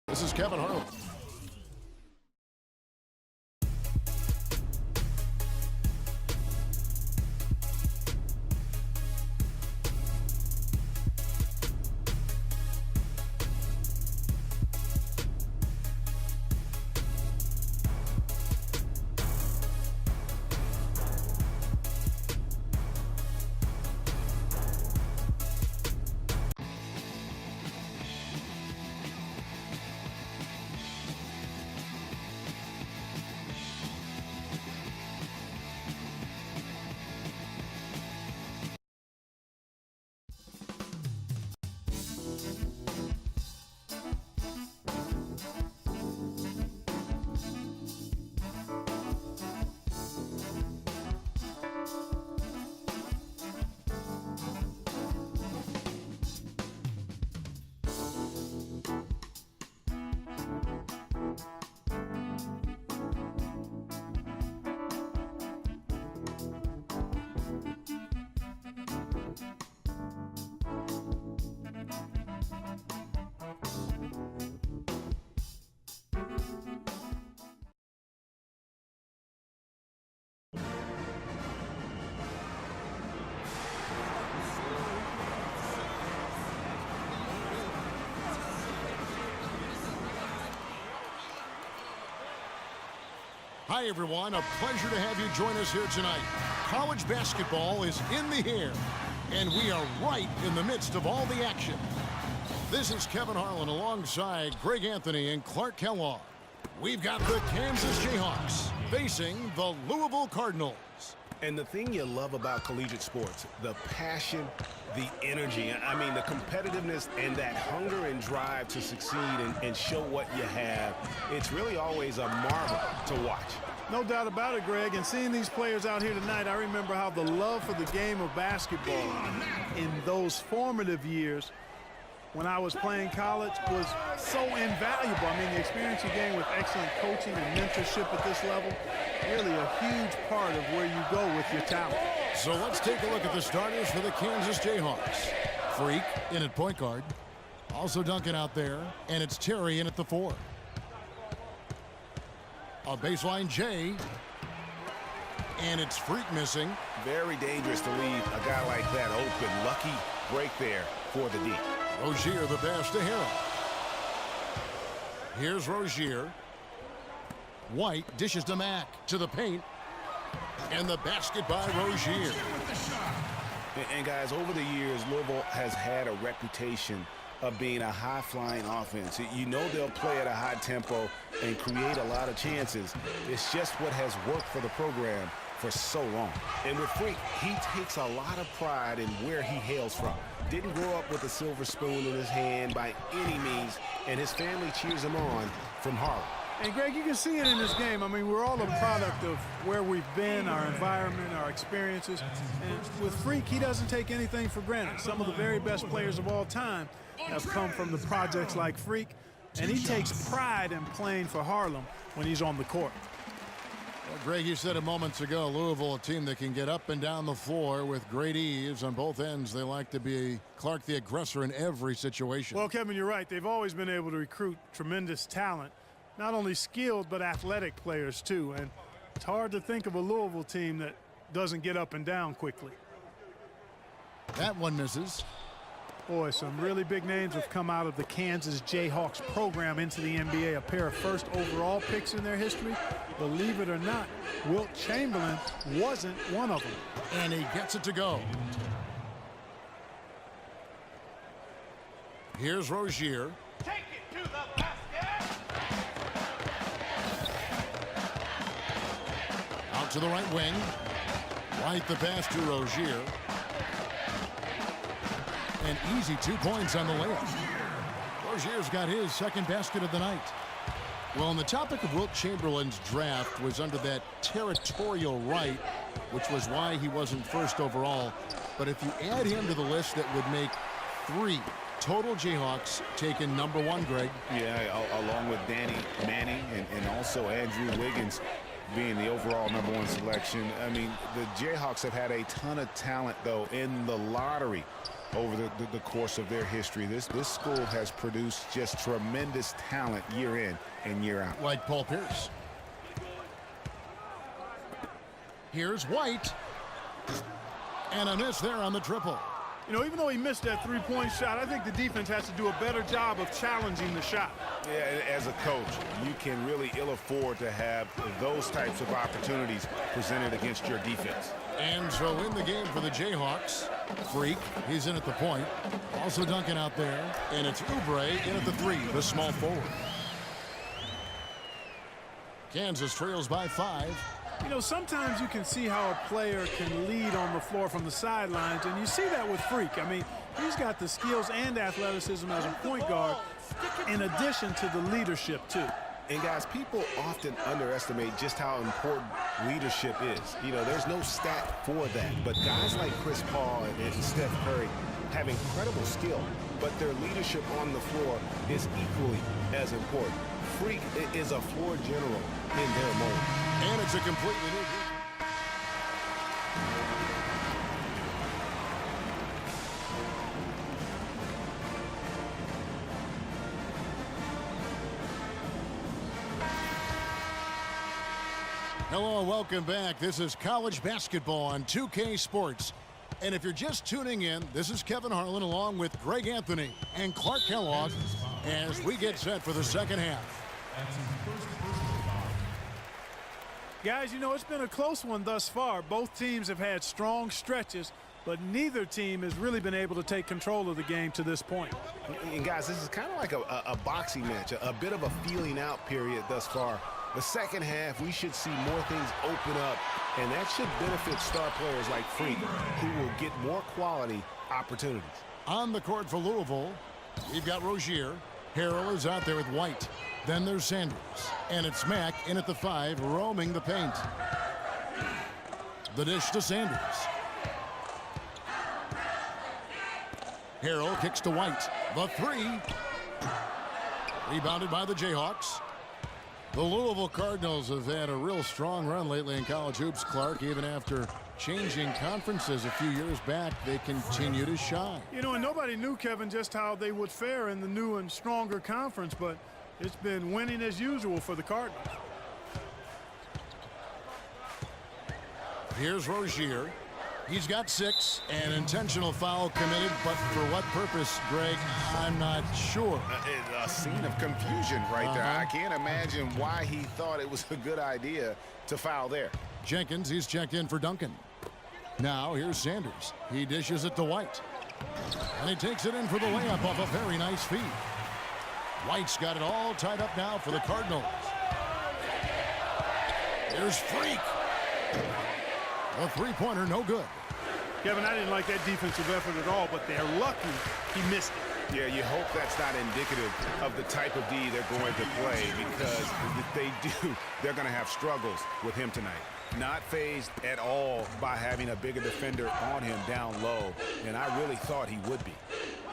This is Kevin Harlan. Hi, everyone. A pleasure to have you join us here tonight. College basketball is in the air, and we are right in the midst of all the action. This is Kevin Harlan alongside Greg Anthony and Clark Kellogg. We've got the Kansas Jayhawks facing the Louisville Cardinals. And the thing you love about collegiate sports, the passion, the energy, I mean the competitiveness and that hunger and drive to succeed and show what you have, it's really always a marvel to watch. No doubt about it, Greg. And seeing these players out here tonight, I remember how the love for the game of basketball in those formative years when I was playing college was so invaluable. I mean, the experience you gain with excellent coaching and mentorship at this level, really a huge part of where you go with your talent. So let's take a look at the starters for the Kansas Jayhawks. Freak in at point guard. Also Duncan out there, and it's Terry in at the 4. A baseline J, and it's Freak missing. Very dangerous to leave a guy like that open. Lucky break there for the D. Rozier the pass to Harrell. Here's Rozier. White dishes to Mack to the paint. And the basket by Rozier. And guys, over the years, Louisville has had a reputation of being a high-flying offense. You know they'll play at a high tempo and create a lot of chances. It's just what has worked for the program for so long. And with Freak, he takes a lot of pride in where he hails from. Didn't grow up with a silver spoon in his hand by any means, and his family cheers him on from Harlem. And, Greg, you can see it in this game. I mean, we're all a product of where we've been, our environment, our experiences. And with Freak, he doesn't take anything for granted. Some of the very best players of all time have come from the projects like Freak, and he takes pride in playing for Harlem when he's on the court. Well, Greg, you said it moments ago, Louisville, a team that can get up and down the floor with great ease on both ends. They like to be Clark the aggressor in every situation. Well, Kevin, you're right. They've always been able to recruit tremendous talent. Not only skilled, but athletic players, too. And it's hard to think of a Louisville team that doesn't get up and down quickly. That one misses. Boy, some really big names have come out of the Kansas Jayhawks program into the NBA. A pair of first overall picks in their history. Believe it or not, Wilt Chamberlain wasn't one of them. And he gets it to go. Here's Rozier. Take it to the basket. Out to the right wing. White the pass to Rozier. And easy 2 points on the layup. Rozier's got his second basket of the night. Well, and the topic of Wilt Chamberlain's draft was under that territorial right, which was why he wasn't first overall. But if you add him to the list, that would make 3 total Jayhawks taken number 1, Greg. Yeah, along with Danny Manning and also Andrew Wiggins. being the overall #1 selection. I mean, the Jayhawks have had a ton of talent, though, in the lottery over the course of their history. This school has produced just tremendous talent year in and year out. Like Paul Pierce. Here's White. And a miss there on the triple. You know, even though he missed that three-point shot, I think the defense has to do a better job of challenging the shot. Yeah, as a coach, you can really ill afford to have those types of opportunities presented against your defense. And so in the game for the Jayhawks, Freak, he's in at the point. Also Duncan out there. And it's Oubre in at the 3, the small forward. Kansas trails by 5. You know, sometimes you can see how a player can lead on the floor from the sidelines, and you see that with Freak. I mean, he's got the skills and athleticism as a point guard in addition to the leadership, too. And, guys, people often underestimate just how important leadership is. You know, there's no stat for that. But guys like Chris Paul and Steph Curry have incredible skill, but their leadership on the floor is equally as important. Freak is a floor general in their moment. And it's a completely new group. Hello and welcome back. This is college basketball on 2K Sports. And if you're just tuning in, this is Kevin Harlan along with Greg Anthony and Clark Kellogg as we get set for the second half. Guys, you know, it's been a close one thus far. Both teams have had strong stretches, but neither team has really been able to take control of the game to this point. And guys, this is kind of like a boxing match, a bit of a feeling out period thus far. The second half, we should see more things open up, and that should benefit star players like Freak, who will get more quality opportunities. On the court for Louisville, we've got Rozier. Harrell is out there with White. Then there's Sanders. And it's Mack in at the 5, roaming the paint. The dish to Sanders. Harrell kicks to White. The 3. Rebounded by the Jayhawks. The Louisville Cardinals have had a real strong run lately in college hoops, Clark. Even after changing conferences a few years back, they continue to shine. You know, and nobody knew, Kevin, just how they would fare in the new and stronger conference, but it's been winning as usual for the Cardinals. Here's Rozier. He's got 6. An intentional foul committed, but for what purpose, Greg, I'm not sure. A scene of confusion right there. I can't imagine why he thought it was a good idea to foul there. Jenkins, he's checked in for Duncan. Now here's Sanders. He dishes it to White. And he takes it in for the layup off a very nice feed. White's got it all tied up now for the Cardinals. Here's Freak. A three-pointer, no good. Kevin, I didn't like that defensive effort at all, but they're lucky he missed it. Yeah, you hope that's not indicative of the type of D they're going to play, because if they do, they're going to have struggles with him tonight. Not fazed at all by having a bigger defender on him down low, and I really thought he would be.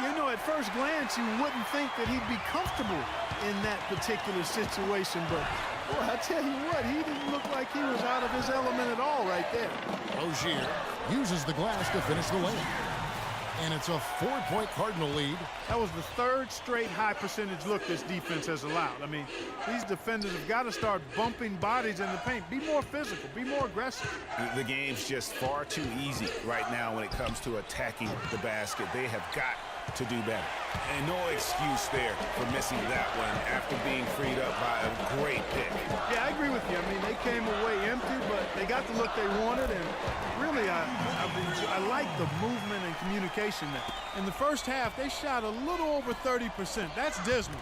You know, at first glance, you wouldn't think that he'd be comfortable in that particular situation, but boy, I tell you what, he didn't look like he was out of his element at all right there. Rozier uses the glass to finish the layup. And it's a 4-point Cardinal lead. That was the 3rd straight high percentage look this defense has allowed. I mean, these defenders have got to start bumping bodies in the paint. Be more physical. Be more aggressive. The game's just far too easy right now when it comes to attacking the basket. They have got to do better. And no excuse there for missing that one after being freed up by a great pick. Yeah, I agree with you. I mean, they came away empty, but they got the look they wanted, and really, I like the movement and communication there. In the first half, they shot a little over 30%. That's dismal.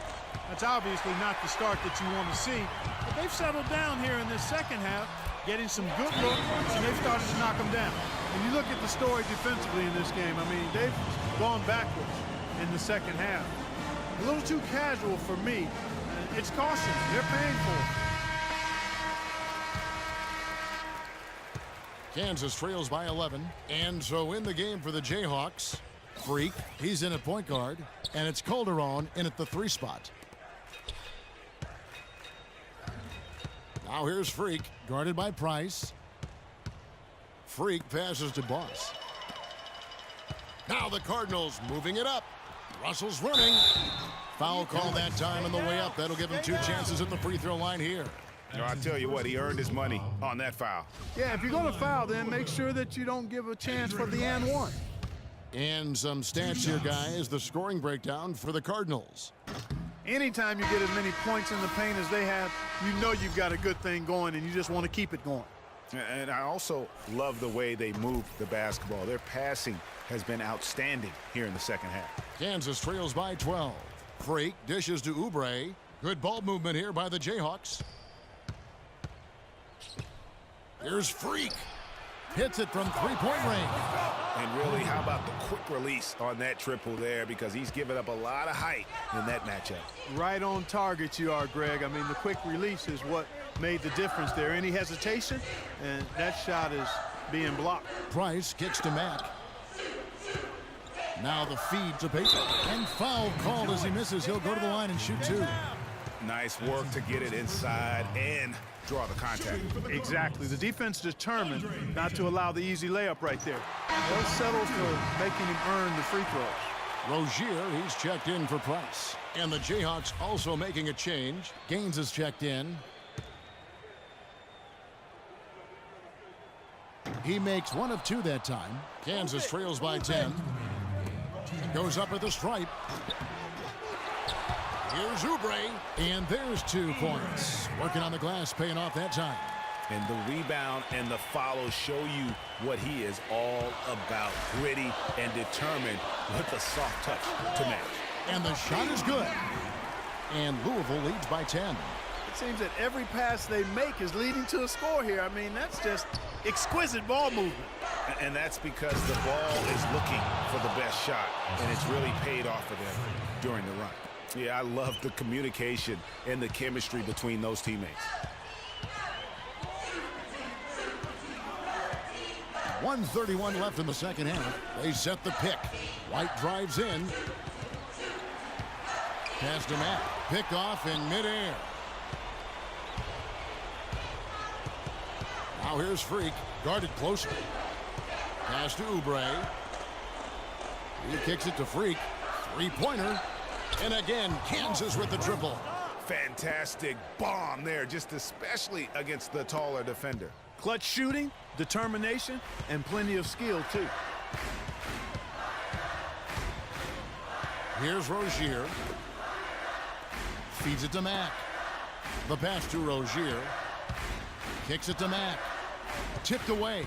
That's obviously not the start that you want to see, but they've settled down here in this second half, getting some good looks, and they've started to knock them down. When you look at the story defensively in this game, I mean, they've gone backwards in the second half. A little too casual for me. It's costing them. They're paying for it. Kansas trails by 11. And so in the game for the Jayhawks, Freak, he's in at point guard. And it's Calderon in at the 3 spot. Now here's Freak. Guarded by Price. Freak passes to Boss. Now the Cardinals moving it up. Russell's running. Foul call that time on the way up. That'll give him 2 chances at the free throw line here. No, I tell you what, he earned his money on that foul. Yeah, if you're going to foul, then make sure that you don't give a chance for the and one. And some stats here, guys. The scoring breakdown for the Cardinals. Anytime you get as many points in the paint as they have, you know you've got a good thing going, and you just want to keep it going. And I also love the way they move the basketball. Their passing has been outstanding here in the second half. Kansas trails by 12. Freak dishes to Oubre. Good ball movement here by the Jayhawks. Here's Freak. Hits it from three-point range. And really, how about the quick release on that triple there, because he's given up a lot of height in that matchup. Right on target you are, Greg. I mean, the quick release is what made the difference there. Any hesitation, and that shot is being blocked. Price kicks to Mack. Now the feed to Payton. And foul called as he misses. He'll go to the line and shoot 2. Nice work to get it inside and draw the contact. Exactly. The defense determined not to allow the easy layup right there. They'll settle for making him earn the free throws. Rozier, he's checked in for Price. And the Jayhawks also making a change. Gaines is checked in. He makes 1 of 2 that time. Kansas trails by 10. Goes up at the stripe. Here's Oubre, and there's 2 points. Working on the glass, paying off that time. And the rebound and the follow show you what he is all about. Gritty and determined with a soft touch to match. And the shot is good. And Louisville leads by 10. It seems that every pass they make is leading to a score here. I mean, that's just exquisite ball movement. And that's because the ball is looking for the best shot, and it's really paid off for them during the run. Yeah, I love the communication and the chemistry between those teammates. 1:31 left in the second half. They set the pick. White drives in. Pass to Matt. Pick off in midair. Now here's Freak. Guarded closer. Pass to Oubre. He kicks it to Freak. Three-pointer. And again, Kansas with the triple. Fantastic bomb there, just especially against the taller defender. Clutch shooting, determination, and plenty of skill, too. Here's Rozier. Feeds it to Mack. The pass to Rozier. Kicks it to Mack. Tipped away.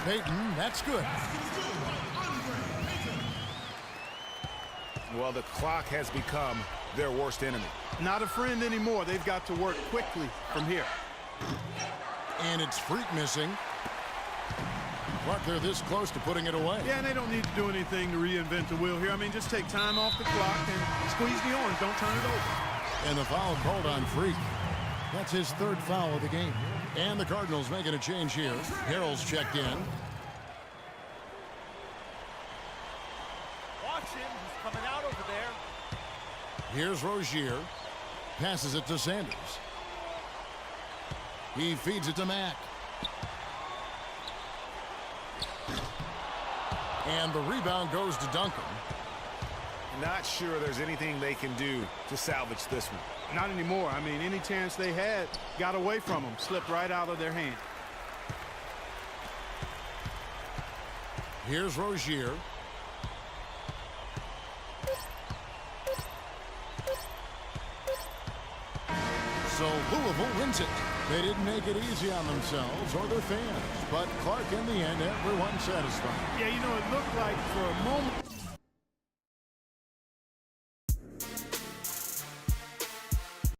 Payton, that's good. Well, the clock has become their worst enemy. Not a friend anymore. They've got to work quickly from here. And it's Freak missing. But they're this close to putting it away. Yeah, and they don't need to do anything to reinvent the wheel here. I mean, just take time off the clock and squeeze the orange. Don't turn it over. And the foul called on Freak. That's his 3rd foul of the game. And the Cardinals making a change here. Harrell's checked in. Watch him. He's coming out over there. Here's Rozier. Passes it to Sanders. He feeds it to Mack. And the rebound goes to Duncan. Not sure there's anything they can do to salvage this one. Not anymore. I mean, any chance they had got away from them, slipped right out of their hand. Here's Rozier. So Louisville wins it. They didn't make it easy on themselves or their fans, but Clark, in the end, everyone satisfied. Yeah, you know, it looked like for a moment